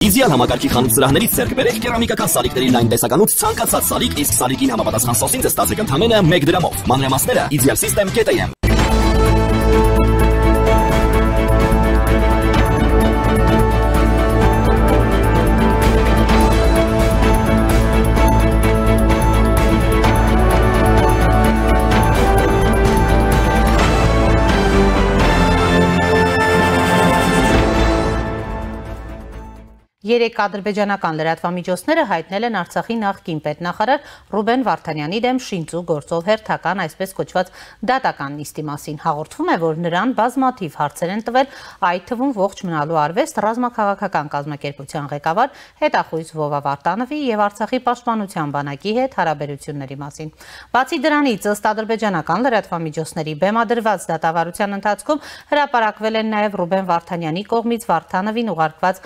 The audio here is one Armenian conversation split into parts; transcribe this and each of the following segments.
Իդեալ համակարգի խանութ սրահներից ձեռք բերեք կերամիկական սալիկների լայն տեսականուց ցանկացած սալիկ, իսկ սալիկին համապատասխան սոսին ստացեք ընդամենը 1 դրամով։ Մանրամասները idealsystem.am Երեք ադրբեջանական լրատվամիջոցները հայտնել են Արցախի նախկին պետնախարար Ռուբեն Վարդանյանի դեմ շինծու գործով հերթական այսպես կոչված դատական նիստի մասին։ Հաղորդվում է, որ նրան բազմաթիվ հարցեր են տվել, այդ թվում ողջ մնալու արվեստ ռազմաքաղաքական կազմակերպության ղեկավար հետախույզ Վովա Վարդանովի եւ Արցախի պաշտպանության բանակի հետ հարաբերությունների մասին։ Բացի դրանից, ըստ ադրբեջանական լրատվամիջոցների բեմադրված դատավարության ընթացքում հրապարակվել են նաեւ Ռուբեն Վարդանյանի կողմից Վարդանովին ուղարկված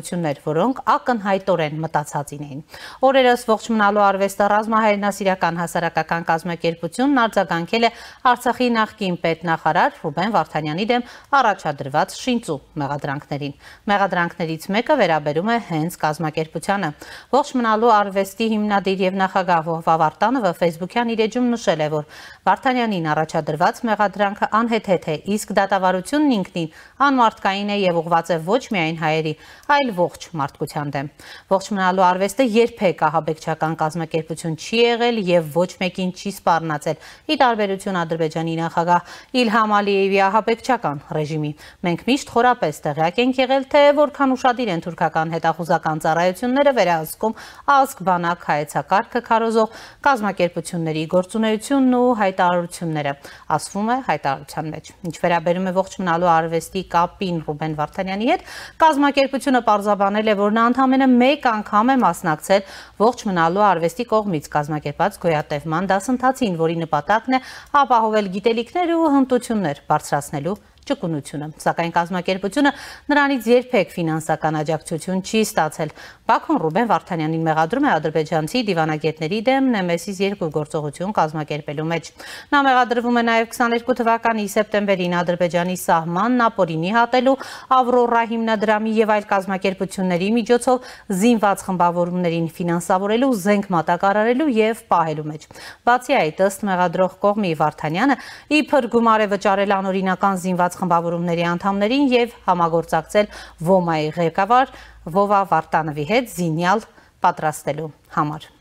հաղորդագրություններ, որոնք ակնհայտորեն մտածածին էին։ Օրերս ողջ մնալու արվեստը ռազմահայրենասիրական հասարակական կազմակերպությունն արձագանքել է Արցախի նախկին պետնախարար Ռուբեն Վարդանյանի դեմ առաջադրված շինծու մեղադրանքներին։ Մեղադրանքներից մեկը վերաբերում է հենց կազմակերպությանը։ Ողջ մնալու արվեստի հիմնադիր եւ նախագահ Վովա Վարդանովը Facebook-յան իր էջում նշել է, որ Վարդանյանին առաջադրված մեղադրանքը անհեթեթ է, իսկ դատավարությունն ինքնին անմարդկային է եւ ուղղված է ոչ միայն հայերի, այլ ողջ մարդկության դեմ։ Ողջ մնալու արվեստը երբեք ահաբեկչական կազմակերպություն չի եղել եւ ոչ մեկին չի սպառնացել, ի տարբերություն Ադրբեջանի նախագահ Իլհամ Ալիևի ահաբեկչական ռեժիմի։ Մենք միշտ խորապես տեղյակ ենք եղել, թե որքան ուշադիր են թուրքական հետախուզական ծառայությունները վերահսկում ազգ բանակ հայեցակարգը քարոզող կազմակերպությունների գործունեությունն ու հայտարարությունները, ասվում է հայտարարության մեջ։ Ինչ վերաբերում է ողջ մնալու արվեստի կապին Ռուբեն Վարդանյանի հետ, կազմակերպությունը պարզաբանել է, որ նա ընդամենը մեկ անգամ է մասնակցել ողջ մնալու արվեստի կողմից կազմակերպած գոյատևման դասընթացին, որի նպատակն է ապահովել գիտելիքներ ու հմտություններ բարձրացնելու ճկունությունը, սակայն կազմակերպությունը նրանից երբեք ֆինանսական աջակցություն չի ստացել։ Բաքուն Ռուբեն Վարդանյանին մեղադրում է ադրբեջանցի դիվանագետների դեմ Նեմեսիս 2 գործողություն կազմակերպելու մեջ։ Նա մեղադրվում է նաև 22 թվականի սեպտեմբերին Ադրբեջանի սահմանն ապօրինի հատելու, Ավրորա հիմնադրամի եւ այլ կազմակերպությունների միջոցով զինված խմբավորումներին ֆինանսավորելու, զենք մատակարարելու եւ պահելու մեջ։ Բացի այդ, ըստ մեղադրող կողմի Վարդանյանը իբր գումար է վճարել անօրինական զինված խմբավորումների անդամներին եւ համագործակցել ՈՄԱ-ի ղեկավար Վովա Վարդանովի հետ զինյալ պատրաստելու համար։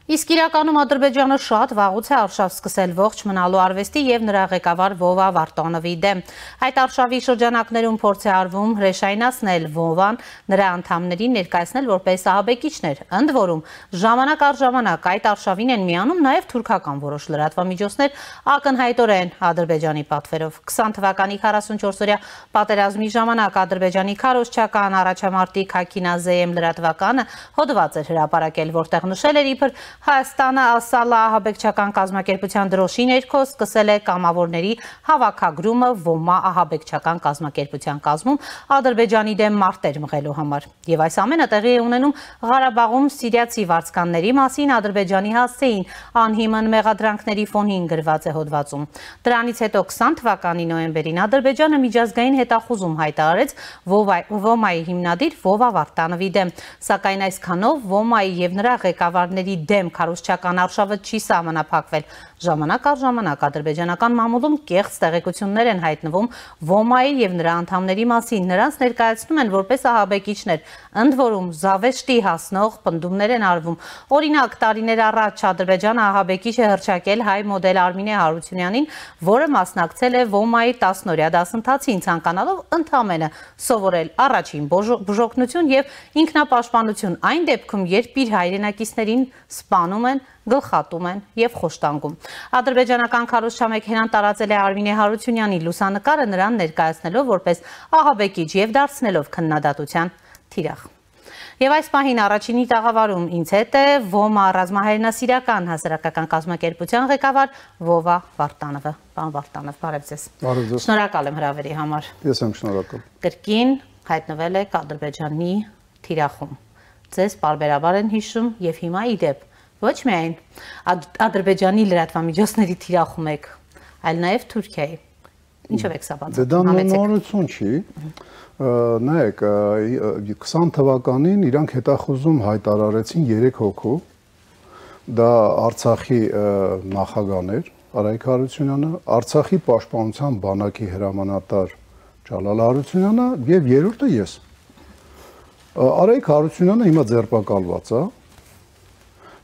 Իսկ իրականում Ադրբեջանը շատ վաղուց է արշավ սկսել ողջ մնալու արվեստի եւ նրա ղեկավար Վովա Վարդանովի դեմ։ Այդ արշավի շրջանակներում փորձ է արվում հրեշայնացնել Վովան, նրա անդամներին ներկայացնել որպես ահաբեկիչներ, ընդ որում ժամանակ առ ժամանակ այդ արշավին են միանում նաեւ թուրքական որոշ լրատվամիջոցներ, ակնհայտորեն Ադրբեջանի պատվերով։ 20 թվականի 44-օրյա պատերազմի ժամանակ Ադրբեջանի քարոզչական առաջամարտիկ Հաքինազեեմ լրատվականը հոդված էր հրապարակել, որտեղ նշել էր իբր Հայաստանը ասալա ահաբեկչական կազմակերպության դրոշի ներքո սկսել է կամավորների հավաքագրումը ՈՄԱ ահաբեկչական կազմակերպության կազմում Ադրբեջանի դեմ մարտեր մղելու համար։ Եվ այս ամենը տեղի է ունենում Ղարաբաղում սիրիացի վարձկանների մասին Ադրբեջանի հասցեին անհիմն մեղադրանքների ֆոնին գրված է հոդվածում։ Դրանից հետո 20 թվականի նոյեմբերին Ադրբեջանը միջազգային հետախուզում հայտարարեց ՈՄԱ-ի հիմնադիր Վովա Վարդանովի դեմ, սակայն այսքանով ՈՄԱ-ի եւ նրա ղեկավարների դեմ քարոզչական արշավը չի սահմանափակվել։ Ժամանակ առ ժամանակ ադրբեջանական մամուլում կեղծ տեղեկություններ են հայտնվում ՈՄԱ-ի եւ նրա անդամների մասին, նրանց ներկայացնում են որպես ահաբեկիչներ, ընդ որում զավեշտի հասնող պնդումներ են արվում։ Օրինակ, տարիներ առաջ Ադրբեջանը ահաբեկիչ է հռչակել հայ մոդել Արմինե Հարությունյանին, որը մասնակցել է ՈՄԱ-ի 10-օրյա դասընթացին, ցանկանալով ընդամենը սովորել առաջին բուժօգնություն եւ ինքնապաշտպանություն այն դեպքում, երբ իր հայրենակիցներին սպանում են, գլխատում են եւ խոշտանգում։ Ադրբեջանական քարոզչամեքենան տարածել է Արմինե Հարությունյանի լուսանկարը, նրան ներկայացնելով որպես ահաբեկիչ եւ դարձնելով քննադատության թիրախ։ Եվ այս պահին առաջինի տաղավարում ինձ հետ է ՈՄԱ ռազմահայրենասիրական հասարակական կազմակերպության ղեկավար Վովա Վարդանովը։ Պարոն Վարդանով, բարև ձեզ։ Բարև ձեզ։ Շնորհակալ եմ հրավերի համար։ Ես եմ շնորհակալ։ Կրկին հայտնվել եք Ադրբեջանի թիրախում։ Ձեզ պարբերաբար են հիշում եւ հիմա ի դեպ Ոչ միայն Ադրբեջանի լրատվամիջոցների թիրախում եք, այլ նաև Թուրքիայի։ Ինչով եք սա բացատրում։ Դա նորություն չի։ Նայեք, 20 թվականին իրանք հետախուզում հայտարարեցին 3 հոգու։ Դա Արցախի նախագահն էր Արայք Հարությունյանը, Արցախի պաշտպանության բանակի հրամանատար Ջալալ Հարությունյանը եւ երրորդը ես։ Արայք Հարությունյանը հիմա ձերբակալված է։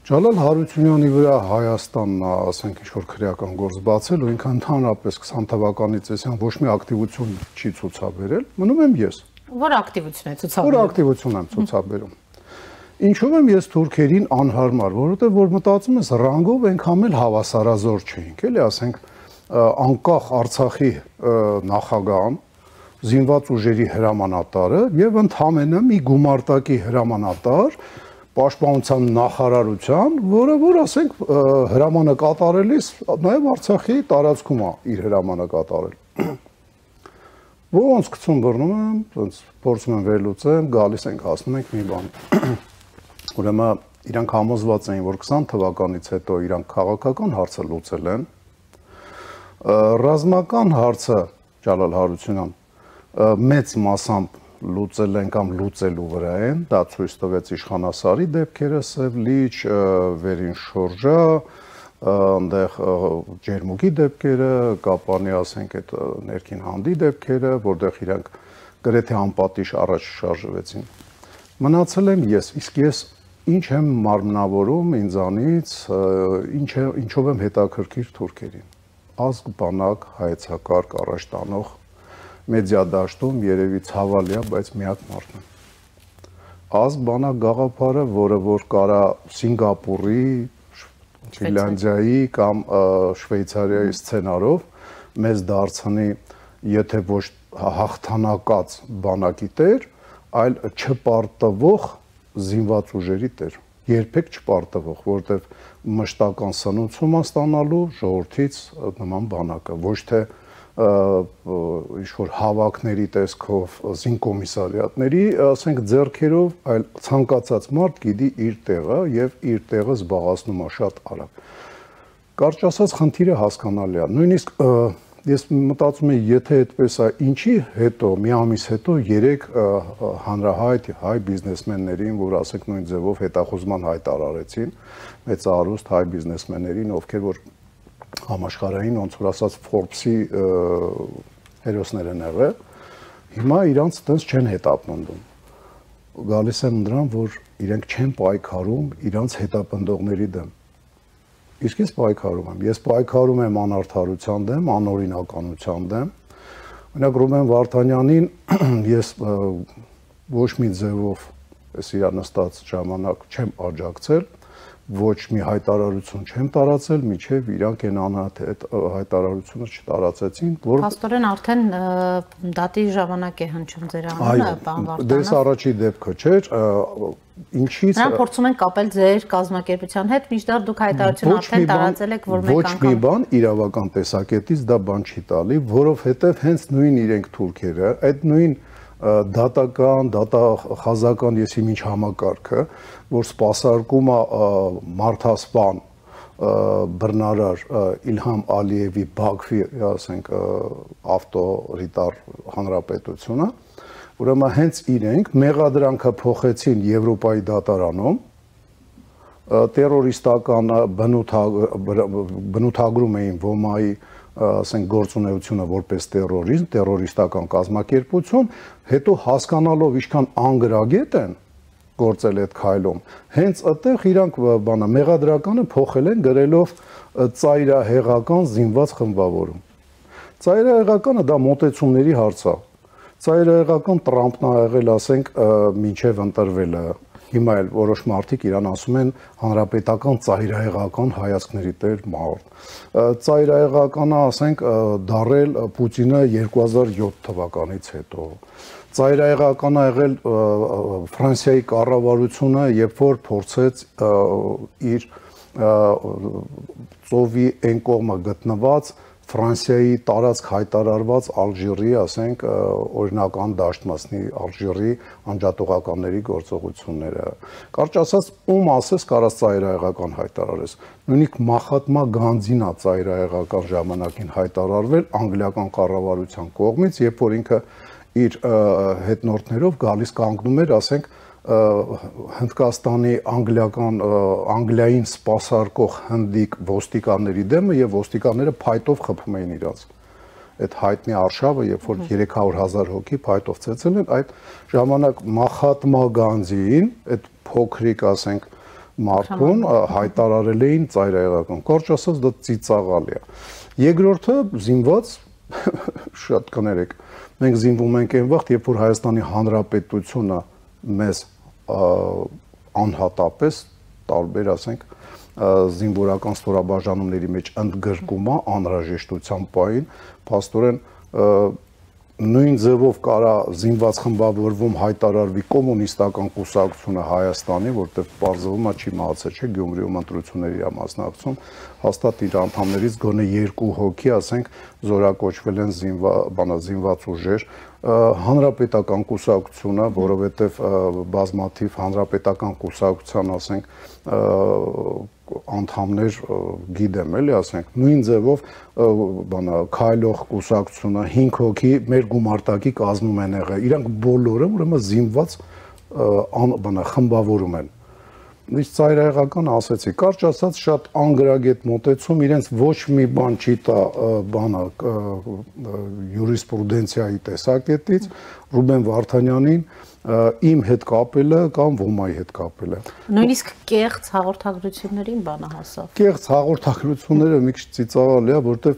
Ջալալ Հարությունյանի վրա Հայաստանն, ասենք, ինչ-որ քրեական գործ բացել ու ինքան ընդհանրապես 20 թվականից էսյան ոչ մի ակտիվություն չի ցուցաբերել, մնում եմ ես։ Որ ակտիվություն է ցուցաբերում։ Որ ակտիվություն եմ ցուցաբերում։ Ինչով եմ ես թուրքերին անհարմար, որովհետև որ մտածում ես ռանգով այնքան էլ հավասարազոր չէինք, էլի, ասենք, անկախ Արցախի նախագահան, զինված ուժերի հրամանատարը եւ ընդհանրապես մի գումարտակի հրամանատար Պաշտպանության նախարարության, որը որ ասենք հրամանը կատարելիս նաև Արցախի տարածքում է իր հրամանը կատարել։ Ոնց գցում բռնում եմ, ոնց փորձում եմ վերլուծեմ, գալիս ենք հասնում ենք մի բան։ Ուրեմն իրանք համոզված էին, որ 20 թվականից հետո իրանք քաղաքական հարցը լուծել են։ Ռազմական հարցը Ջալալ Հարությունյան մեծ մասամբ լուծել են կամ լուծելու վրա են, դա ցույց տվեց Իշխանասարի դեպքերը, Սևլիչ, Վերին Շորժա, այնտեղ Ջերմուկի դեպքերը, Կապանի, ասենք, այդ ներքին հանդի դեպքերը, որտեղ իրանք գրեթե անպատիժ առաջ շարժվեցին։ Մնացել եմ ես, իսկ ես ինչ եմ մարմնավորում ինձանից, ինչով եմ հետաքրքիր թուրքերին։ Ազգ բանակ հայեցակարգ առաջ տանող մեդիա դաշտում երևի ցավալիա, բայց միակ մարդն եմ։ Ազգ բանակ գաղափարը, որը որ կարա Սինգապուրի, Ֆինլանդիայի կամ Շվեյցարիայի սցենարով մեզ դարձնի, եթե ոչ հաղթանակած բանակի տեր, այլ չպարտվող զինված ուժերի տեր։ Երբեք չպարտվող, որովհետև մշտական սնուցում է ստանալու ժողովրդից նման բանակը, ոչ թե ինչ-որ հավաքների տեսքով, զինկոմիսարիատների, ասենք, ձեռքերով, այլ ցանկացած մարդ գիտի իր տեղը եւ իր տեղը զբաղացնում է շատ արագ։ Կարճ ասած, խնդիրը հասկանալի է։ Նույնիսկ ես մտածում եմ, եթե այդպես է, ինչի հետո, մի ամիս հետո 3 հանրահայտ հայ բիզնեսմեններին, որ ասենք նույն ձևով հետախուզման հայտարարեցին, մեծարուստ հայ բիզնեսմեններին, ովքեր որ համաշխարհային, ոնց որ ասած Forbes-ի հերոսներ են եղել, հիմա իրանց տենց չեն հետապնդում։ Գալիս եմ նրան, որ իրենք չեն պայքարում իրանց հետապնդողների դեմ։ Իսկ ես պայքարում եմ։ Ես պայքարում եմ անարդարության դեմ, անօրինականության դեմ։ Օրինակ Ռուբեն Վարդանյանին ես ոչ մի ձևով այս իր նստած ժամանակ չեմ աջակցել, ոչ մի հայտարարություն չեմ տարածել, միջև իրանք են անհետ հայտարարությունը չտարածեցին, որ Փաստորեն արդեն դատի ժամանակ է հնչում ձեր անունը, պարոն Վարդանյան։ Դες առաջի դեպքը չէր, ինչից Նրանք փորձում են կապել ձեր կազմակերպության հետ, մինչդեռ դուք հայտարարություն արդեն տարածել եք, որ մեկ ոչ մի բան իրավական տեսակետից դա բան չի տալի, որովհետև հենց նույն իրենք թուրքերը, այդ նույն դատական, դատախազական եսի միջ համակարգը, որ սպասարկում է մարդասպան բռնարար Իլհամ Ալիևի Բաքվի, ասենք, ավտորիտար հանրապետությունը, ուրեմն հենց իրենք մեղադրանքը փոխեցին Եվրոպայի դատարանում, տերորիստական բնութագրում էին ՈՄԱ-ի ասենք գործունեությունը որպես տերորիզմ, տերորիստական կազմակերպություն, հետո հասկանալով ինչքան անգրագետ են գործել այդ քայլում, հենց այդտեղ իրանք բանը մեղադրականը փոխել են գրելով ծայրահեղական զինված խմբավորում։ Ծայրահեղականը դա մոտեցումների հարց է։ Ծայրահեղական Տրամպն ա եղել, ասենք, մինչև ընտրվելը։ Հիմա էլ որոշ մարդիկ իրան ասում են հանրապետական ծայրահեղական հայացքների տեր մարդ։ Ծայրահեղականը, ասենք, դարել Պուտինը 2007 թվականից հետո։ Ծայրահեղական ա եղել Ֆրանսիայի կառավարությունը, երբ որ փորձեց իր ծովի այն կողմը գտնված Ֆրանսիայի տարածք հայտարարված Ալժիրի, ասենք, օրինական դաշտմասնի Ալժիրի անջատողականների գործողությունները։ Կարճ ասած, ում ասես կարաս ծայրահեղական հայտարարես։ Նույնիսկ Մահատմա Գանդին է ծայրահեղական ժամանակին հայտարարվել անգլիական կառավարության կողմից, երբ որ ինքը իր հետնորդներով գալիս կանգնում էր, ասենք, Հնդկաստանի անգլիային սպասարկող հնդիկ ոստիկանների դեմը եւ ոստիկանները փայտով խփում էին իրաց։ Այդ հայտնի արշավը, երբ որ 300,000 հոգի փայտով ծեծել են, այդ ժամանակ Մահատմա Գանդին, այդ փոքրիկ, ասենք, մարդուն հայտարարել էին ծայրահեղական։ Կարճ ասած, դա ծիծաղալի է։ Երկրորդը զինված շատ կներեք։ Մենք զինվում ենք այն վաղ, երբ որ Հայաստանի Հանրապետությունը մեզ անհատապես տարբեր, ասենք, զինվորական ստորաբաժանումների մեջ ընդգրկում է անհրաժեշտության պահին, փաստորեն նույն ձևով կարա զինված խմբավորվում հայտարարվի կոմունիստական կուսակցությունը Հայաստանի, որտեղ պարզվում է չի մահացել, չէ, Գյումրիում ընտրությունների է մասնակցում, հաստատ իր անդամներից գոնե 2 հոգի, ասենք, զորակոչվել են զինված ուժեր, հանրապետական կուսակցությունը, որովհետև բազմաթիվ հանրապետական կուսակցության, ասենք, անդամներ գիտեմ էլի, ասենք, նույն ձևով քայլող կուսակցությունը 5 հոգի մեր գումարտակի կազմում են եղել, իրանք բոլորը ուրեմն զինված խմբավորում են։ Իսկ ծայրահեղական ասեցի, կարճ ասած շատ անգրագետ մոտեցում, իրենց ոչ մի բան չի տա յուրիսպրուդենցիայի տեսակետից, Ռուբեն Վարդանյանին իմ հետ կապելը կամ ոմայի հետ կապելը։ Նույնիսկ կեղծ հաղորդագրություններին բանը հասավ։ Կեղծ հաղորդագրությունները մի քիչ ծիծաղալի է, որտեղ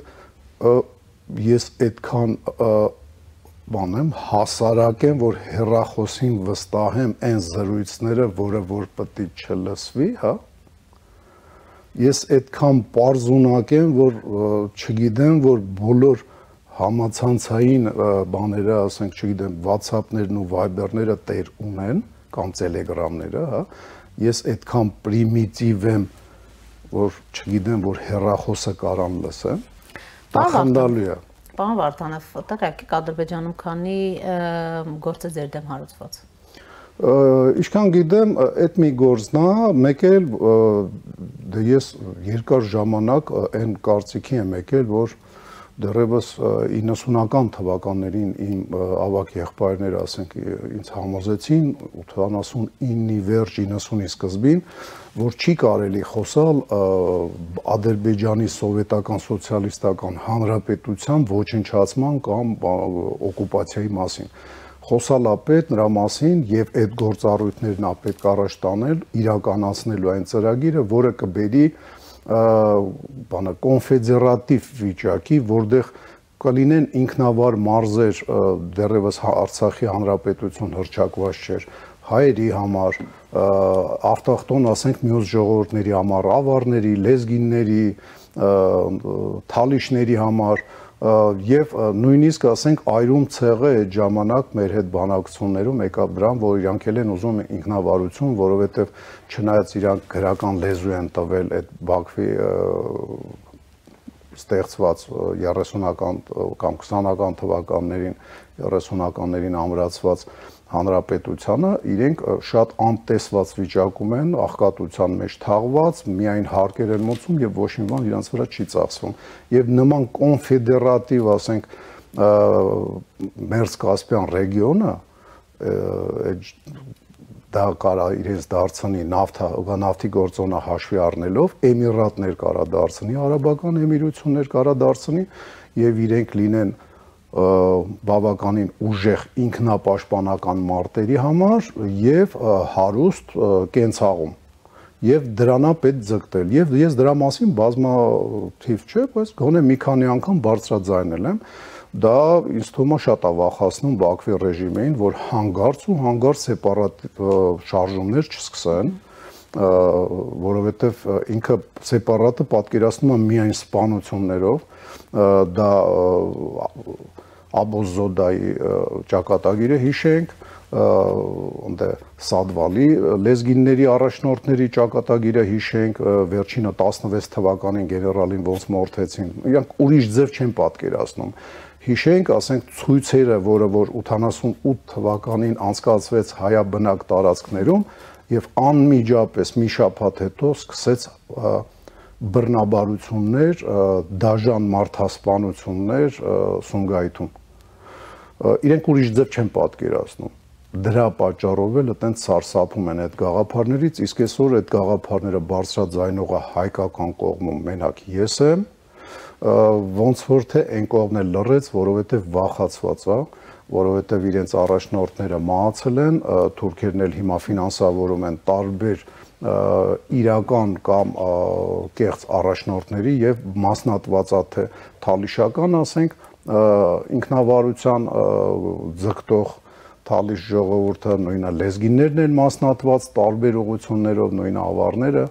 ես այդքան բանեմ հասարակ եմ, որ հեռախոսին վստահեմ այն զրույցները, որը որ պետք է չլսվի, հա։ Ես այդքան պարզունակ եմ, որ չգիտեմ, որ բոլոր համացանցային բաները, ասենք, չգիտեմ, WhatsApp-ներն ու Viber-ները տեր ունեն, կամ Telegram-ները, հա։ Ես այդքան պրիմիտիվ եմ, որ չգիտեմ, որ հեռախոսը կարան լսեմ։ Դա խնդալու է։ Պարոն Վարդանов, տեղյակ Ադրբեջանում քանի գործ է ձեր դեմ հարուցված։ Ինչքան գիտեմ, այդ մի գործն է, մեկ էլ ես երկար ժամանակ այն կարծիքի եմ եկել, որ դեռևս 90-ական թվականներին իմ ավագ եղբայրները, ասենք, ինձ համոզեցին 89-ի վերջ 90-ի սկզբին, որ չի կարելի խոսալ Ադրբեջանի սովետական սոցիալիստական հանրապետության ոչնչացման կամ օկուպացիայի մասին։ Խոսալ է պետք նրա մասին եւ այդ գործառույթներն է պետք առաջ տանել, իրականացնելու այն ծրագիրը, որը կբերի կոնֆեդերատիվ վիճակի, որտեղ կլինեն ինքնավար մարզեր, դեռևս Արցախի հանրապետություն հռչակված չէր, հայերի համար, ավտոխտոն, ասենք, մյուս ժողովուրդների համար, ավարների, լեզգինների, թալիշների համար, եւ նույնիսկ, ասենք, այրում ցեղը այդ ժամանակ մեր հետ բանակցություններում եկավ դրան, որ իրանք էլ են ուզում ինքնավարություն, որովհետեւ չնայած իրանք գրական լեզու են տվել այդ Բաքվի ստեղծված 30-ական կամ 20-ական թվականներին 30-ականներին ամրացված հանրապետությանը, իրենք շատ անտեսված վիճակում են, աղքատության մեջ թաղված, միայն հարկեր են մոցում եւ ոչ մի բան իրancs վրա չի ծախսվում։ Եվ նման կոնֆեդերատիվ, ասենք, Մերձ-Կասպյան ռեգիոնը դա կարա իրենց դարձնի նավթի գործոնը հաշվի առնելով, Էմիրատներ կարա դարձնի, Արաբական Էմիրություններ կարա դարձնի եւ իրենք լինեն բավականին ուժեղ ինքնապաշտպանական մարտերի համար եւ հարուստ կենցաղում եւ դրանա պետք ձգտել եւ ես դրա մասին բազմաթիվ չէ, բայց գոնե մի քանի անգամ բարձրաձայնել եմ, դա ինձ թվում է շատ է վախեցնում Բաքվի ռեժիմին, որ հանգարց սեպարատ շարժումներ չսկսեն, որովհետեւ ինքը սեպարատը պատկերացնում է միայն սպանություններով, դա Աբոզոդայի ճակատագիրը հիշենք, Սադվալի լեզգինների առաջնորդների ճակատագիրը հիշենք, վերջինը 16 թվականին գեներալին ոնց մորթեցին, իրանք ուրիշ ձև չեն պատկերացնում։ Հիշենք, ասենք, ցույցերը, որը որ 88 թվականին անցկացվեց հայաբնակ տարածքներում եւ անմիջապես մի շաբաթ հետո սկսեց բռնաբարություններ, դաժան մարդասպանություններ Սումգայիթում։ Իրենք ուրիշ ձև չեն պատկերացնում։ Դրա պատճառով էլ այտենց սարսափում են այդ գաղափարներից, իսկ այսօր այդ գաղափարները բարձրաձայնողը հայկական կողմում մենակ ես եմ, ոնց որ թե այն կողմն էլ լռեց, որովհետև վախացված է, որովհետև իրենց առաջնորդները մահացել են, թուրքերն էլ հիմա ֆինանսավորում են տարբեր իրական կամ կեղծ առաջնորդների եւ մասնատվածա թե թալիշական, ասենք, ինքնավարության ձգտող Թալիշ ժողովուրդը, նույնը լեզգիններն են մասնատված տարբեր ուղղություններով, նույնը ավարները,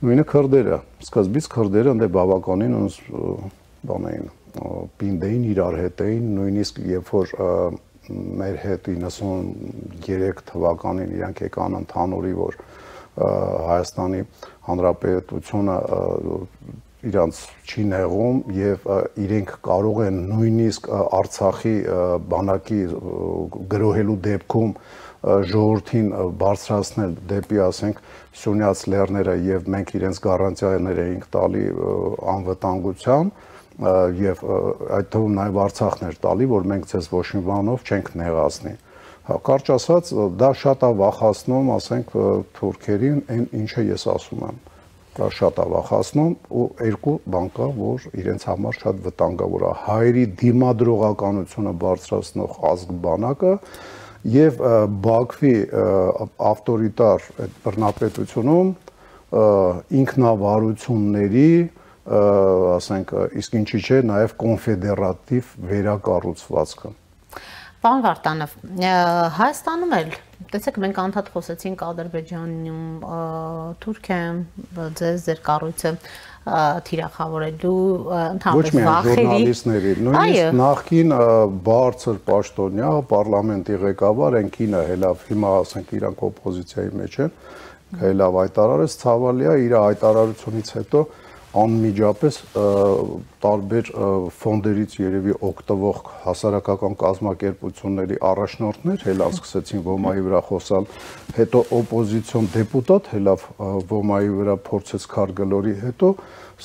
նույնը քրդերը, սկզբից քրդերը ընդ բավականին բան էին, պինդեին իրար հետ էին, նույնիսկ երբ որ մեր հետ 93 թվականին իրանք եկան ընդհանուրի, որ Հայաստանի Հանրապետությունը իրանց չի նեղում եւ իրենք կարող են նույնիսկ Արցախի բանակի գրոհելու դեպքում ժողովրդին բարձրացնել դեպի, ասենք, Սյունյաց լեռները եւ մենք իրենց գառանտիաներ էինք տալի անվտանգության եւ այդ թվում նաեւ Արցախներ տալի, որ մենք ցես ոչ մի բանով չենք նեղացնի։ Կարճ ասած, դա շատ է վախացնում, ասենք, թուրքերին, այն ինչը ես ասում եմ։ Դա շատ է վախացնում ու երկու բան կա, որ իրենց համար շատ վտանգավոր է։ Հայերի դիմադրողականությունը բարձրացնող ազգ բանակը եւ Բաքվի ավտորիտար այդ բռնապետությունում ինքնավարությունների, ասենք, իսկ ինչի՞ չէ, նաեւ կոնֆեդերատիվ վերակառուցվածքը։ Պարոն Վարդանով, Հայաստանում էլ, տեսեք, մենք անդադ խոսեցինք Ադրբեջանում, Թուրքիայում, ձեր կառույցը թիրախավորելու ընդհանրապես վախերի։ Ոչ միայն ժուրնալիստների, նույնիսկ նախկին բարձր պաշտոնյա պարլամենտի ղեկավար են կինը հելավ, հիմա ասենք իրանք օպոզիցիայի մեջ են, հելավ հայտարարեց, ցավալի է, իր հայտարարությունից հետո անմիջապես տարբեր ֆոնդերից երևի օգտվող հասարակական կազմակերպությունների առաջնորդներ հելավ սկսեցին ոմայի վրա խոսալ, հետո օպոզիցիոն դեպուտատ հելավ ոմայի վրա փորձեց քարգլորի, հետո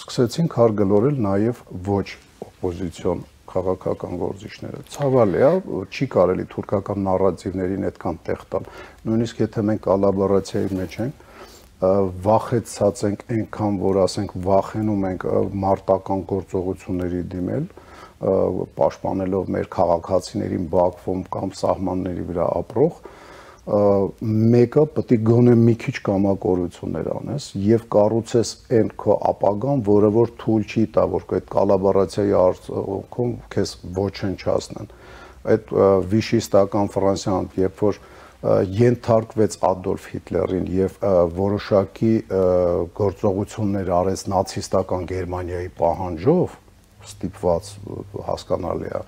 սկսեցին քարգլորել նաև ոչ օպոզիցիոն քաղաքական գործիչները։ Ցավալի է, չի կարելի թուրքական նարատիվներին այդքան տեղ տալ։ Նույնիսկ եթե մենք կոլաբորացիայի մեջ ենք, վախեցած ենք այնքան, որ ասենք վախենում ենք մարտական գործողությունների դիմել, պաշտպանելով մեր քաղաքացիներին Բաքվում կամ սահմանների վրա ապրող, մեկը պետք է գոնե մի քիչ կամակորություններ անես եւ կառուցես այն քո ապագան, որը որ թույլ չի տա, որ այդ կոլաբորացիայի արդյունքում քեզ ոչնչացնեն։ Այդ վիշիստական Ֆրանսիան, երբ որ ենթարկվեց Ադոլֆ Հիտլերին եւ որոշակի գործողություններ արեց նացիստական Գերմանիայի պահանջով, ստիպված հասկանալի է,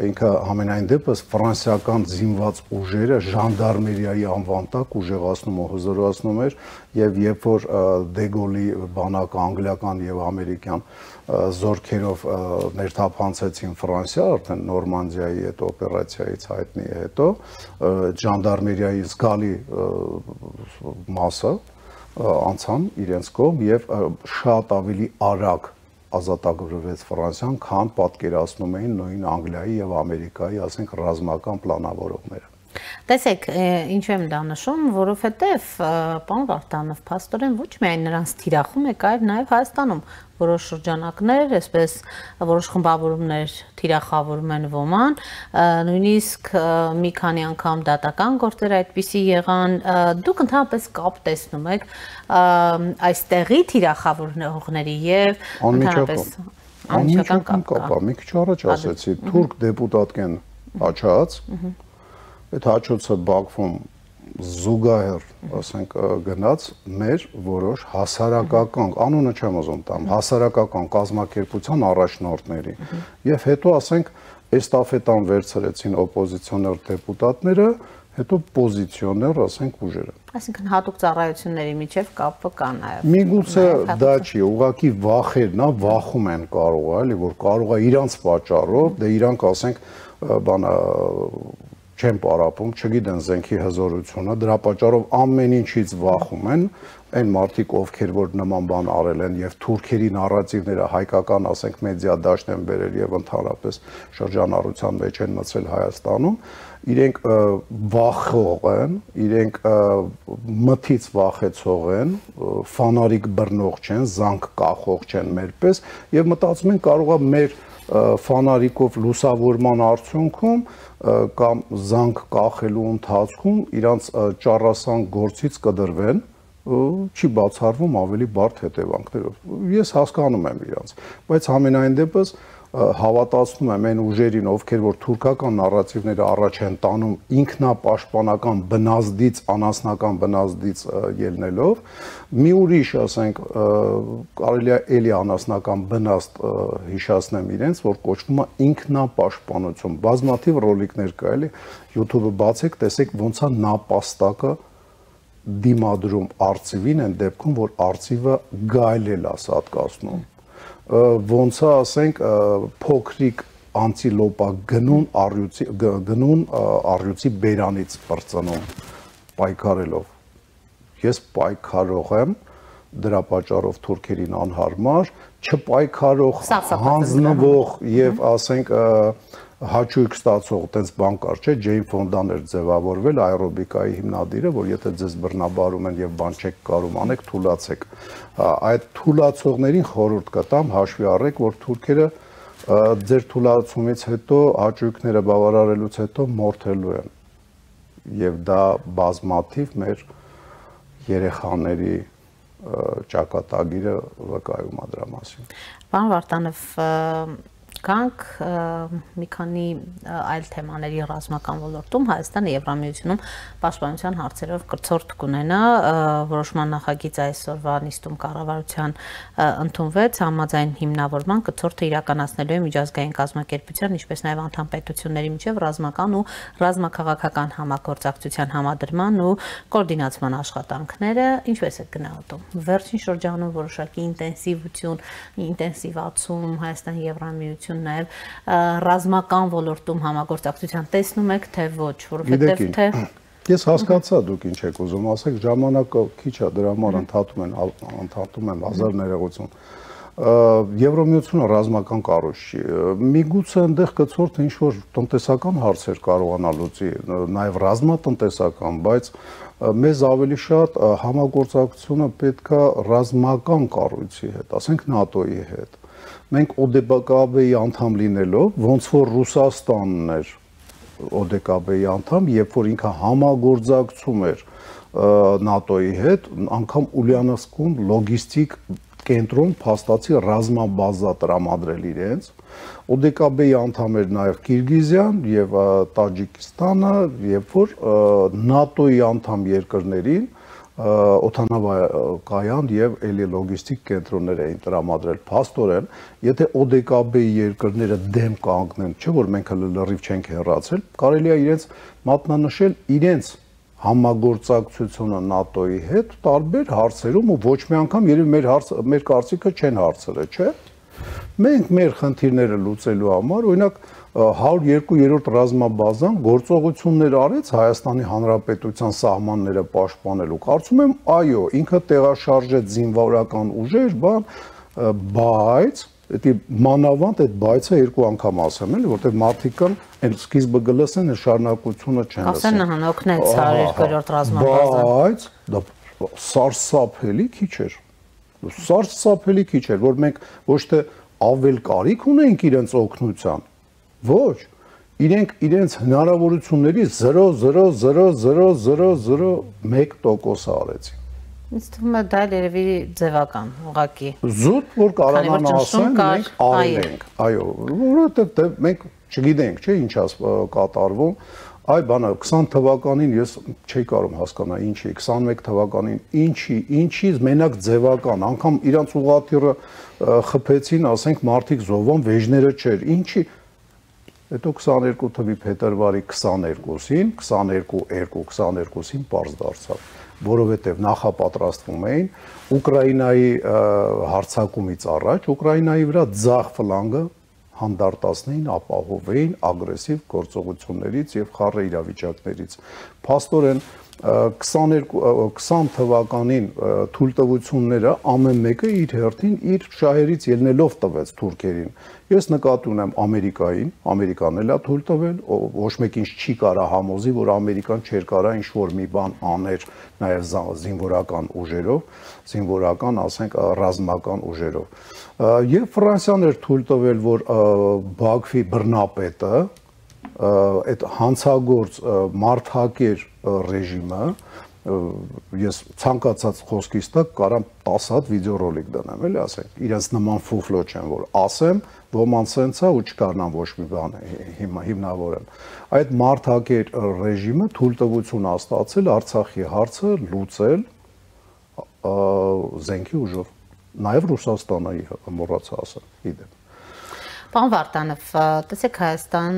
ինքը համենայն դեպս ֆրանսիական զինված ուժերը ժանդարմերիայի անվան տակ ուժեղացնում ու հզորացնում էր եւ երբ որ Դեգոլի բանակը անգլիական եւ ամերիկյան զորքերով ներթափանցեցին Ֆրանսիա, արդեն Նորմանդիայի այդ օպերացիայից հայտնի է հետո, ժանդարմերիայի զգալի մասը անցան իրենց կողմ եւ շատ ավելի արագ ազատագրվեց Ֆրանսիան, քան պատկերացնում էին նույն Անգլիայի եւ Ամերիկայի, ասենք, ռազմական պլանավորողները։ Տեսեք, ինչու եմ դա նշում, որովհետև պարոն Վարդանով, փաստորեն ոչ միայն նրանց թիրախում եք, այլ նաև Հայաստանում որոշ շրջանակներ, այսպես որոշ խմբավորումներ թիրախավորում են ոման, նույնիսկ մի քանի անգամ դատական գործեր այդպիսի եղան, դուք ընդհանրապես կապ տեսնում եք այստեղի թիրախավորողների եւ ընդհանրապես անմիջական կապ, մի քիչ առաջ ասացի, թուրք դեպուտատ կեն հաչած, այդ հաչոցը Բաքվում զուգահեռ, ասենք, գնաց մեր որոշ հասարակական, անունը չեմ ուզում տամ, հասարակական կազմակերպության առաջնորդների։ Եվ հետո, ասենք, էստաֆետան վերցրեցին օպոզիցիոներ դեպուտատները, հետո պոզիցիոներ, ասենք, ուժերը։ Այսինքն հատուկ ծառայությունների միջև կապը կա նաև։ Միգուցե դա չի, ուղղակի վախերն է, վախում են կարող է, էլի, որ կարող է իրանց պատճառով, դե իրանք, ասենք, բանը չեն պարապում, չգիտեն զենքի հզորությունը, դրա պատճառով ամեն ինչից վախում են, այն մարդիկ, ովքեր որ նման բան արել են եւ թուրքերի նարատիվները հայկական, ասենք, մեդիա դաշտ են բերել եւ ընդհանրապես շրջանառության մեջ են մցել Հայաստանում, իրենք վախող են, իրենք մթից վախեցող են, ֆանարիկ բռնող չեն, զանգ կախող չեն մերպես եւ մտածում են կարող է մեր ֆանարիկով լուսավորման արդյունքում կամ զանգ կախելու ընթացքում իրանց ճառասան գործից կդրվեն, չի բացառվում ավելի բարդ հետևանքներով։ Ես հասկանում եմ իրանց, բայց համենայն դեպս հավատացնում եմ այն ուժերին, ովքեր որ թուրքական նարատիվները առաջ են տանում ինքնապաշտպանական բնազդից, անասնական բնազդից ելնելով, մի ուրիշ, ասենք, կարելի է էլի անասնական բնազդ հիշացնեմ իրենց, որ կոչվում է ինքնապաշտպանություն։ Բազմաթիվ ռոլիկներ կա, էլի, YouTube-ը բացեք, տեսեք ոնց է նապաստակը դիմադրում արծիվին, այն դեպքում, որ արծիվը գայլել է սատկացնում։ Ոնց է, ասենք, փոքրիկ անտիլոպա գնուն առյուծի բերանից պրծնում պայքարելով։ Ես պայքարող եմ, դրա պատճառով թուրքերին անհարմար, չպայքարող, հանձնվող եւ, ասենք, հաճույք ստացող տենց բան կար, չէ, Ջեյն Ֆոնդան էր ձևավորվել աերոբիկայի հիմնադիրը, որ եթե ձեզ բռնաբարում են եւ բան չեք կարում անեք, թուլացեք։ Այդ թուլացողներին խորհուրդ կտամ, հաշվի առեք, որ թուրքերը ձեր թուլացումից հետո, հաճույքները բավարարելուց հետո մորթելու են։ Եվ դա բազմաթիվ մեր երեխաների ճակատագիրը վկայում է դրա մասին։ Պարոն Վարդանով, Կանք մի քանի այլ թեմաների ռազմական ոլորտում Հայաստանը Եվրամիությունում պաշտպանության հարցերով կրծորդ կունենա, որոշման նախագիծ այսօրվա նիստում կառավարության ընդունվեց, համաձայն հիմնավորման կրծորդը իրականացնելու է միջազգային կազմակերպության, ինչպես նաև անդամ պետությունների միջև ռազմական ու ռազմաքաղաքական համագործակցության համադրման ու կոորդինացման աշխատանքները, ինչպես է գնահատում։ Վերջին շրջանում որոշակի ինտենսիվացում Հայաստան Եվրամիություն նաև ռազմական ոլորտում համագործակցության տեսնում եք, թե ոչ, որովհետև թե Ես հասկացա դուք ինչ եք ուզում ասեք, ժամանակը քիչ է, դրա համար ընդհատում եմ հազար ներողություն։ Եվրամիությունը ռազմական կառույց չի։ Միգուցե այնտեղ կցորդ ինչ որ տնտեսական հարցեր կարողանա լուծի, նաև ռազմատնտեսական, բայց մեզ ավելի շատ համագործակցությունը պետքա ռազմական կառույցի հետ, ասենք ՆԱՏՕ-ի հետ։ Մենք ՕԴԿԲ-ի անդամ լինելով, ոնց որ Ռուսաստանն էր ՕԴԿԲ-ի անդամ, երբ որ ինքը համագործակցում էր ՆԱՏՕ-ի հետ, անգամ Ուլիանովսկում լոգիստիկ կենտրոն փաստացի ռազմաբազա տրամադրել իրենց, ՕԴԿԲ-ի անդամ էր նաև Կիրգիզիան եւ Տաջիկստանը, երբ որ ՆԱՏՕ-ի անդամ երկրներին օդանավակայան եւ էլի լոգիստիկ կենտրոններ էին տրամադրել փաստորեն, եթե ՕԴԿԲ-ի երկրները դեմ կանգնեն, չէ՞ որ մենք լրիվ չենք հեռացել, կարելի է իրենց մատնանշել իրենց համագործակցությունը ՆԱՏՕ-ի հետ տարբեր հարցերում ու ոչ մի անգամ երևի մեր կարծիքը չեն հարցրել, չէ՞։ Մենք մեր խնդիրները լուծելու համար, օրինակ 102-րդ ռազմաբազան գործողություններ արեց Հայաստանի Հանրապետության սահմանները պաշտպանելու։ Կարծում եմ, այո, ինքը տեղաշարժեց զինվորական ուժեր, բայց դա մանավանդ այդ բայցը երկու անգամ ասեմ, էլի, որտեղ մարդիկ կան, այն սկիզբը գլսեն, շարունակությունը չեն լսեն։ Ասեն օգնեց 102-րդ ռազմաբազան։ Բայց դա սարսափելի քիչ էր։ Սարսափելի քիչ էր, որ մենք ոչ թե ավել կարիք ունենք իրենց օգնության, ոչ, իրենց հնարավորությունների 0.0000001% արեցին։ Ինձ թվում է դա երևի ձևական, ուղղակի։ Զուտ որ կարողանան ասեն, մենք արել ենք։ Այո, որովհետև մենք չգիտենք, չէ, ինչ է կատարվում, Այ բանը 20 թվականին ես չէի կարող հասկանալ ինչի, 21 թվականին ինչից մենակ ձևական, անգամ իրանց ուղղաթիռը խփեցին, ասենք մարդիկ զոհվան, վեժները չէր, ինչի։ Հետո 22 թվականի փետրվարի 22-ին, 22-ին պարզ դարձավ, որովհետև նախապատրաստվում էին Ուկրաինայի հարձակումից առաջ, Ուկրաինայի վրա ձախ ֆլանգը հանդարտացնեին, ապահովեին ագրեսիվ գործողություններից եւ խառը իրավիճակներից։ Փաստորեն 20 թվականին թույլտվությունները ամեն մեկը իր հերթին իր շահերից ելնելով տվեց թուրքերին։ Ես նկատի ունեմ Ամերիկային, Ամերիկան էլ է թույլ տվել, ոչ մեկին չի կարա համոզի, որ Ամերիկան չէր կարա ինչ-որ մի բան աներ նաև զինվորական ուժերով, զինվորական, ասենք, ռազմական ուժերով։ Եվ Ֆրանսիան էր թույլ տվել, որ Բաքվի բռնապետը այդ հանցագործ մարդհակեր ռեժիմը, ես ցանկացած խոսքից տակ կարամ 10 հատ վիդեոռոլիկ դնեմ, էլի ասենք, իրենց նման ֆուֆլո չեմ, որ ասեմ, ոմանց սենց է ու չկարնամ ոչ մի բան հիմնավորեմ։ Այդ մարդհակեր ռեժիմը թույլտվություն ստացել Արցախի հարցը լուծել զենքի ուժով, նաև Ռուսաստանը մոռացա ասել, իդեպ։ Պարոն Վարդանով, տեսեք Հայաստան,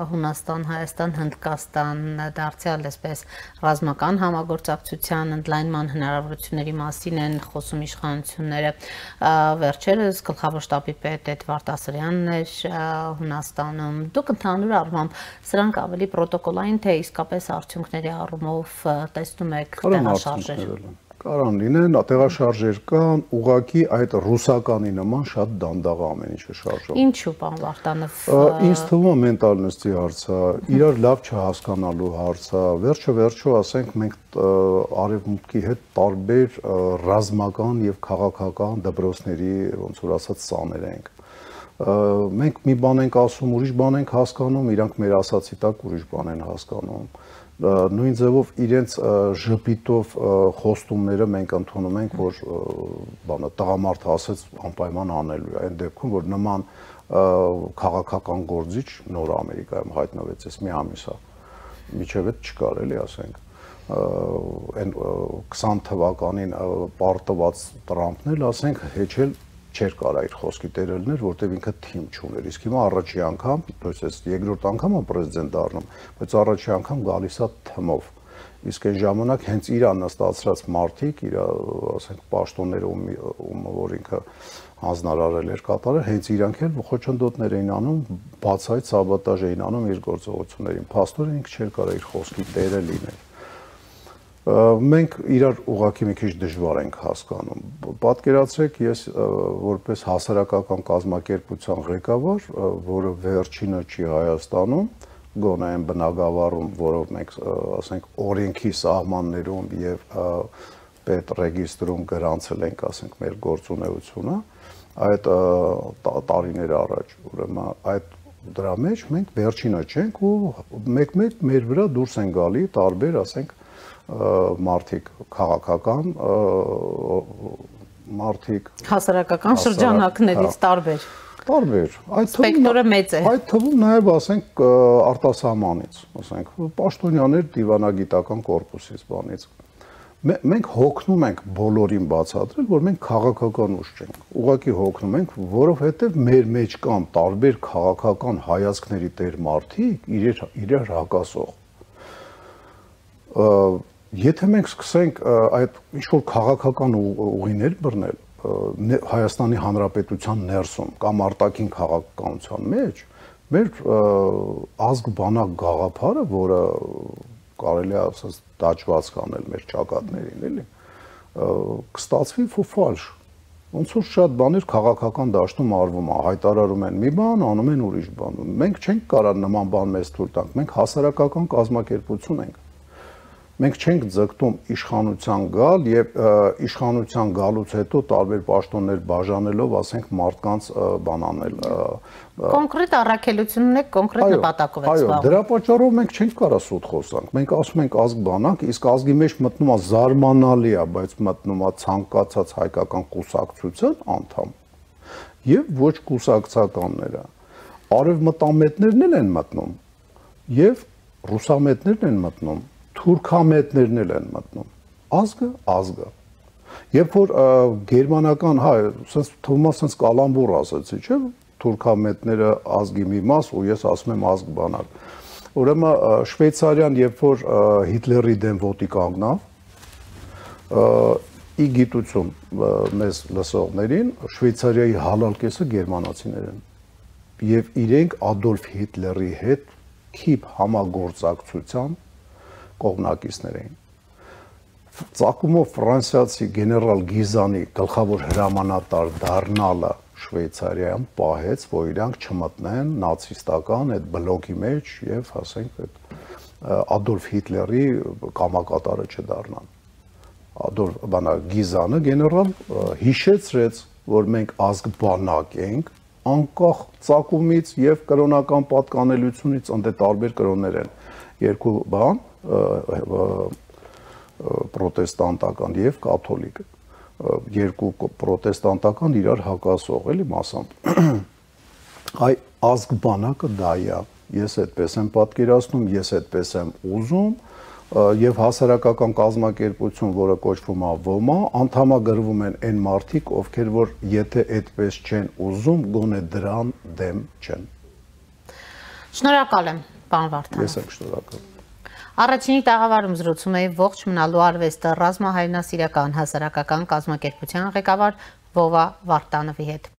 Հունաստան, Հայաստան, Հնդկաստան դարձյալ այսպես ռազմական համագործակցության ընդլայնման հնարավորությունների մասին են խոսում իշխանությունները։ Վերջերս գլխավոր շտաբի պետ Էդվարդ Ասրյանն էր Հունաստանում։ Դուք ընդհանուր առմամբ սրանք ավելի պրոտոկոլային, թե իսկապես արդյունքների առումով տեսնում եք տեղաշարժեր։ Կարան լինեն, տեղաշարժեր կան, ուղղակի այդ ռուսականի նման շատ դանդաղ ամեն ինչը շարժվում։ Ինչու, պարոն Վարդանով։ Ինձ թվում է մենտալնստի հարց է, իրար լավ չհասկանալու հարց է։ Վերջը, ասենք, մենք արևմուտքի հետ տարբեր ռազմական եւ քաղաքական դպրոցների, ոնց որ ասած, սաներ ենք։ Մենք մի բան ենք ասում, ուրիշ բան ենք հասկանում, իրանք մեր ասացի տակ ուրիշ բան են հասկանում։ Նույն ձևով իրենց ժպիտով խոստումները մենք ընդունում ենք, որ բանը տղամարդը ասեց անպայման անելու է, այն դեպքում, որ նման քաղաքական գործիչ նոր Ամերիկայում հայտնվեց, մի ամիս է, միջև այդ չկար, էլի ասենք, այն 20 թվականին պարտված Տրամփն էլ, ասենք, հեչել չէր կարա իր խոսքի տերը լիներ, որտեղ ինքը թիմ չուներ, իսկ հիմա առաջի անգամ, երկրորդ անգամ է պրեզիդենտ դառնում, բայց առաջի անգամ գալիս է թմով, իսկ այն ժամանակ հենց իր նստացրած մարդիկ, իր, ասենք, պաշտոնները, որ ինքը հանձնարարել էր կատարել, հենց իրանք էլ խոչընդոտներ էին անում, բացահայտ սաբոտաժ էին անում իր գործողություններին, փաստորեն ինքը չէր կարա իր խոսքի տերը լինել։ Մենք իրար ուղղակի մի քիչ դժվար ենք հասկանում։ Պատկերացրեք, ես որպես հասարակական կազմակերպության ղեկավար, որը վերջինը չի Հայաստանում, գոնե այն բնակավարում, որով մենք, ասենք, օրենքի սահմաններում եւ պետռեգիստրում գրանցել ենք, ասենք, մեր գործունեությունը, այդ տարիներ առաջ, ուրեմն այդ դրա մեջ մենք վերջինը չենք ու մեկ-մեկ մեր վրա դուրս են գալի տարբեր, ասենք, մարդիկ քաղաքական մարդիկ հասարակական շրջանակներից տարբեր սպեկտրը մեծ է, այդ թվում նաև, ասենք, արտասահմանից, ասենք, պաշտոնյաներ դիվանագիտական կորպուսից բանից մենք հոգնում ենք բոլորին բացատրել, որ մենք քաղաքական ուժ չենք, ուղղակի հոգնում ենք, որովհետև մեր մեջ կան տարբեր քաղաքական հայացքների տեր մարդիկ իրար հակասող։ Եթե մենք սկսենք այդ ինչ-որ քաղաքական ուղիներ բռնել Հայաստանի Հանրապետության ներսում կամ արտաքին քաղաքականության մեջ, մեր ազգ բանակ գաղափարը, որը կարելի է ասած դաջված կանել մեր ճակատներին, էլի, կստացվի ֆալշ։ Ոնց որ շատ բաներ քաղաքական դաշտում արվում է, հայտարարում են մի բան, անում են ուրիշ բան։ Մենք չենք կարող նման բան մեզ թույլ տանք, մենք հասարակական կազմակերպություն ենք։ Մենք չենք ձգտում իշխանության գալ եւ իշխանության գալուց հետո տարբեր պաշտոններ բաժանելով, ասենք, մարդկանց բան անել։ Կոնկրետ առաքելություն ունեք, կոնկրետ նպատակով եք զբաղվում։ Այո, դրա պատճառով մենք չենք կարող սուտ խոսանք։ Մենք ասում ենք ազգ բանակ, իսկ ազգի մեջ մտնում է զարմանալի է, բայց մտնում է ցանկացած հայկական կուսակցության անդամ եւ ոչ կուսակցականները։ Արևմտամետներն են մտնում եւ ռուսամետներն են մտնում, թուրքամետներն են մտնում։ Ազգը։ Երբ որ գերմանական, sense թվում է sense կալամբուր ասացի, չէ՞, թուրքամետները ազգի մի մաս ու ես ասում եմ ազգ բանալ։ Ուրեմն Շվեյցարիան երբ որ Հիտլերի դեմ ոտի կանգնավ, ի գիտություն մեզ լսողներին Շվեյցարիայի հալալ կեսը գերմանացիներ են եւ իրենք Ադոլֆ Հիտլերի հետ քիփ համագործակցության կողմնակիցներ էին։ Ծագումով ֆրանսիացի գեներալ Գիզանի գլխավոր հրամանատար դառնալը Շվեյցարիայում պահեց, որ իրանք չմտնեն նացիստական այդ բլոկի մեջ եւ ասենք այդ Ադոլֆ Հիտլերի կամակատարը չդառնան։ Գիզանը գեներալ հիշեցրեց, որ մենք ազգ բանակ ենք, անկախ ծագումից եւ կրոնական պատկանելությունից, ընդ տարբեր կրոններ են։ Երկու բան, պրոտեստանտական եւ կաթոլիկ, երկու պրոտեստանտական իրար հակասող էլի մասամբ։ Այ ազգ բանակը դա է, ես այդպես եմ պատկերացնում, ես այդպես եմ ուզում եւ հասարակական կազմակերպություն, որը կոչվում է ՈՄԱ, անդամագրվում են այն մարդիկ, ովքեր որ եթե այդպես չեն ուզում, գոնե դրան դեմ չեն։ Շնորհակալ եմ, պարոն Վարդանյան։ Ես եմ շնորհակալ։ Առաջինի տաղավարում զրուցում էի ողջ մնալու արվեստը ռազմահայրենասիրական հասարակական կազմակերպության ղեկավար Վովա Վարդանովի հետ։